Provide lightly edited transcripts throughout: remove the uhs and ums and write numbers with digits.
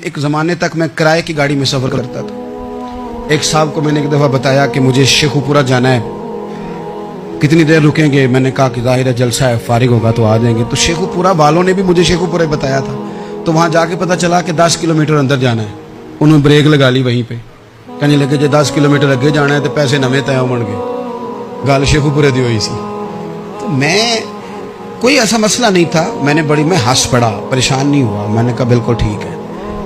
एक ज़माने तक मैं किराए की गाड़ी में सफ़र करता था। एक साहब को मैंने एक दफ़ा बताया कि मुझे शेखुपुरा जाना है, कितनी देर रुकेंगे? मैंने कहा कि ज़ाहिर है जलसा है, फारिग होगा तो आ जाएंगे। तो शेखुपुरा वालों ने भी मुझे शेखुपुरा बताया था, तो वहाँ जाके पता चला कि 10 किलोमीटर अंदर जाना है। उन्होंने ब्रेक लगा ली वहीं पे, कहने लगे जो 10 किलोमीटर अगे जाना है तो पैसे नवे तय होण गए। गल शेखुपुरे दी हुई सी। तो मैं कोई ऐसा मसला नहीं था, मैं हंस पड़ा, परेशान नहीं हुआ। मैंने कहा बिल्कुल ठीक है,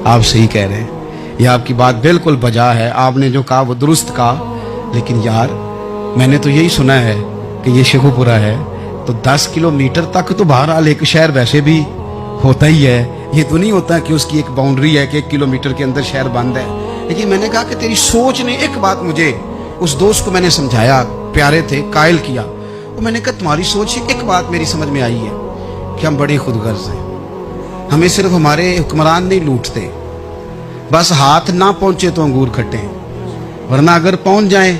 आप सही कह रहे हैं, ये आपकी बात बिल्कुल बजा है, आपने जो कहा वो दुरुस्त कहा। लेकिन यार मैंने तो यही सुना है कि ये शेखुपुरा है, तो 10 किलोमीटर तक तो बहरहाल एक शहर वैसे भी होता ही है। ये तो नहीं होता कि उसकी एक बाउंड्री है कि 1 किलोमीटर के अंदर शहर बंद है। लेकिन मैंने कहा कि तेरी सोच ने एक बात, मुझे उस दोस्त को मैंने समझाया, प्यारे थे, कायल किया। और मैंने कहा तुम्हारी सोच से एक बात मेरी समझ में आई है कि हम बड़े खुदगर्ज हैं। हमें सिर्फ हमारे हुक्मरान नहीं लूटते, बस हाथ ना पहुंचे तो अंगूर खट्टे, वरना अगर पहुंच जाए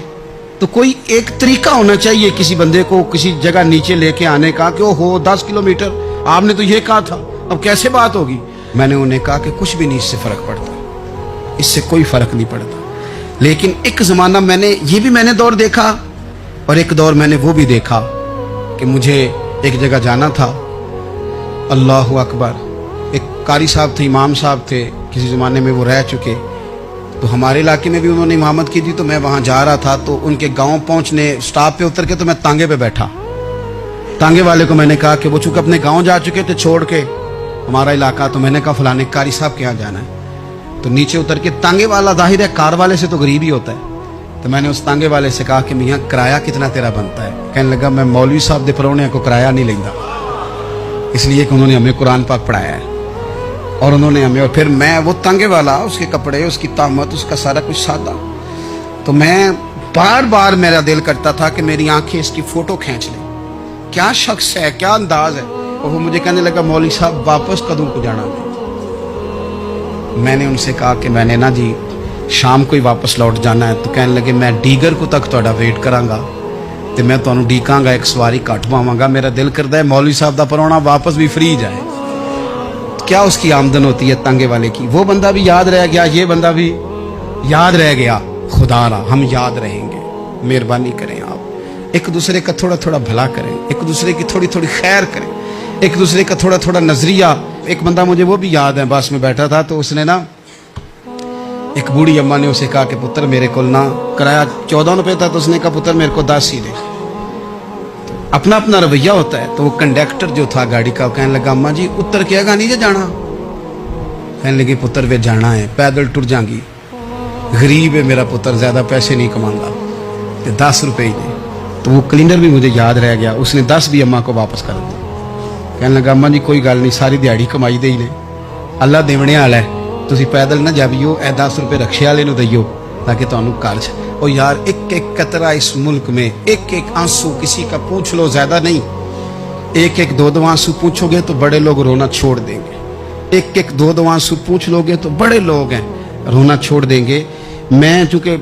तो कोई एक तरीका होना चाहिए किसी बंदे को किसी जगह नीचे लेके आने का कि हो 10 किलोमीटर आपने तो ये कहा था, अब कैसे बात होगी? मैंने उन्हें कहा कि कुछ भी नहीं इससे फर्क पड़ता, इससे कोई फर्क नहीं पड़ता। लेकिन एक जमाना मैंने दौर देखा, और एक दौर मैंने वो भी देखा कि मुझे एक जगह जाना था। अल्लाहु अकबर। एक कारी साहब थे, इमाम साहब थे, किसी ज़माने में वो रह चुके, तो हमारे इलाके में भी उन्होंने इमामत की थी। तो मैं वहाँ जा रहा था, तो उनके गांव पहुँचने स्टॉप पे उतर के तो मैं तांगे पे बैठा। तांगे वाले को मैंने कहा कि वो चूँकि अपने गाँव जा चुके थे छोड़ के हमारा इलाका, तो मैंने कहा फलाने कारी साहब के यहाँ जाना है। तो नीचे उतर के तांगे वाला, जाहिर है कार वाले से तो गरीब ही होता है, तो मैंने उस तांगे वाले से कहा कि मियाँ किराया कितना तेरा बनता है? कहने लगा मैं मौलवी साहब दे परौने को किराया नहीं लेंदा, इसलिए कि उन्होंने हमें कुरान पाक पढ़ाया है और उन्होंने हमें। और फिर मैं वो तांगे वाला, उसके कपड़े, उसकी तामत, उसका सारा कुछ सादा, तो मैं बार बार मेरा दिल करता था कि मेरी आंखें इसकी फोटो खींच लें, क्या शख्स है, क्या अंदाज है। और वो मुझे कहने लगा मौलवी साहब वापस कदों को जाना है? मैंने उनसे कहा कि मैंने ना जी शाम को ही वापस लौट जाना है। तो कहने लगे मैं डीगर को तक तुहाडा वेट करांगा ते मैं तुहानू डीकांगा, एक सवारी घट पावांगा। मेरा दिल करदा है मौलवी साहब दा परौना वापस भी फ्री जाए। क्या उसकी आमदन होती है तांगे वाले की? वो बंदा भी याद रह गया, ये बंदा भी याद रह गया। खुदा रा हम याद रहेंगे। मेहरबानी करें आप, एक दूसरे का थोड़ा थोड़ा भला करें, एक दूसरे की थोड़ी थोड़ी खैर करें, एक दूसरे का थोड़ा थोड़ा नजरिया। एक बंदा मुझे वो भी याद है, बस में बैठा था, तो उसने ना, एक बूढ़ी अम्मा ने उसे कहा कि पुत्र मेरे को ना किराया 14 रुपये था, तो उसने कहा पुत्र मेरे को 10 ही दे। अपना अपना रवैया होता है। तो वो कंडक्टर जो था गाड़ी का, कहने लगा अम्मा जी उतर के आगा नहीं जे जाना? कहने लगी पुत्र वे जाना है, पैदल टुर जाएंगी, गरीब है मेरा पुत्र, ज्यादा पैसे नहीं कमाऊंगा, तो 10 रुपये ही दे। तो वो क्लीनर भी मुझे याद रह गया, उसने 10 भी अम्मा को वापस कर दिया। कहने लगा अम्मा जी कोई गल नहीं, सारी दिहाड़ी कमाई दे ही ने, अल्लाह देवने वाला है, तुसी पैदल ना जावियो, ए 10 रुपये रक्शे वाले नूं दईयो ताकि तुहानू कर्ज। और यार एक एक कतरा इस मुल्क में, एक एक आंसू किसी का पूछ लो, ज्यादा नहीं, एक एक दो दो आंसू पूछोगे तो बड़े लोग रोना छोड़ देंगे। एक एक दो दो आंसू पूछ लोगे तो बड़े लोग हैं रोना छोड़ देंगे। मैं चूंकि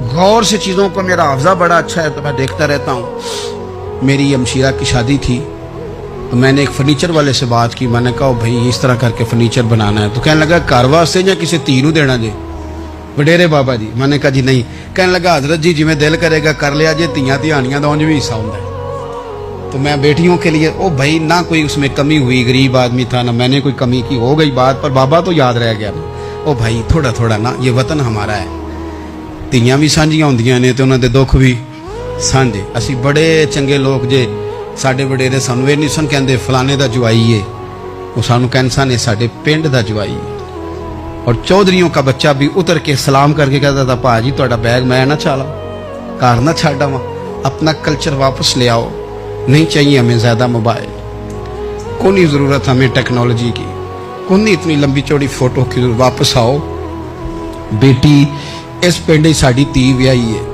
गौर से चीज़ों को, मेरा हाफजा बड़ा अच्छा है तो मैं देखता रहता हूँ। मेरी अमशीरा की शादी थी, तो मैंने एक फर्नीचर वाले से बात की। मैंने कहा भाई इस तरह करके फर्नीचर बनाना है। तो कहने लगा घर वास्ते या किसी धी नूं देना जी? वडेरे बाबा जी। मैंने कहा जी नहीं। कहने लगा हजरत जी जिवें दिल करेगा कर लिया जे, धियां धियानियां दा उंज भी हिस्सा हुंदा है। तो मैं बेटियों के लिए, ओ भाई ना कोई उसमें कमी हुई, गरीब आदमी था ना मैंने कोई कमी की, हो गई बात, पर बाबा तो याद रह गया ना। ओ भाई थोड़ा थोड़ा ना, ये वतन हमारा है, धियां भी सांझियां हुंदियां ने ते उन्हां दे दुख भी सांझे। असी बड़े चंगे लोग जे, साडे वडेरे सानू ਇਹ ਨਹੀਂ ਸਨ ਕਹਿੰਦੇ फलाने दा जवाई है, वो सानू कहन सन ये साडे पिंड दा जवाई है। और चौधरियों का बच्चा भी उतर के सलाम करके कहता था भाजी तुहाडा बैग मैं ना चाला, घर ना छाड़ आवां, अपना कल्चर वापस ले आओ, नहीं चाहिए हमें ज़्यादा मोबाइल, कोई नहीं ज़रूरत हमें टेक्नोलॉजी की, कोई नहीं इतनी लंबी चौड़ी फोटो की, वापस आओ। बेटी इस पिंड ही साडी धी विआही है,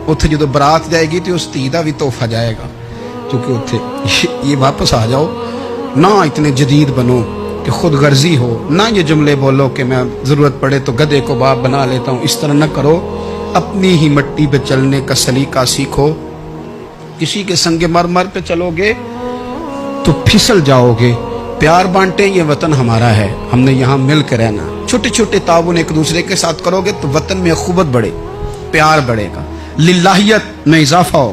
उत्थे जो बरात जाएगी तो उस धी का भी तोहफा जाएगा, क्योंकि उत्थे ये वापस आ जाओ ना, इतने जदीद बनो कि खुद गर्जी हो ना, ये जुमले बोलो कि मैं ज़रूरत पड़े तो गधे को बाप बना लेता हूँ, इस तरह न करो। अपनी ही मिट्टी पे चलने का सलीका सीखो। किसी के संगे मर मर पे चलोगे तो फिसल जाओगे। प्यार बांटे, ये वतन हमारा है, हमने यहाँ मिल कर रहना। چھوٹے چھوٹے تعاون ایک دوسرے کے ساتھ کرو گے تو وطن میں اخوت بڑھے، پیار بڑھے گا، للہیت میں اضافہ ہوگا.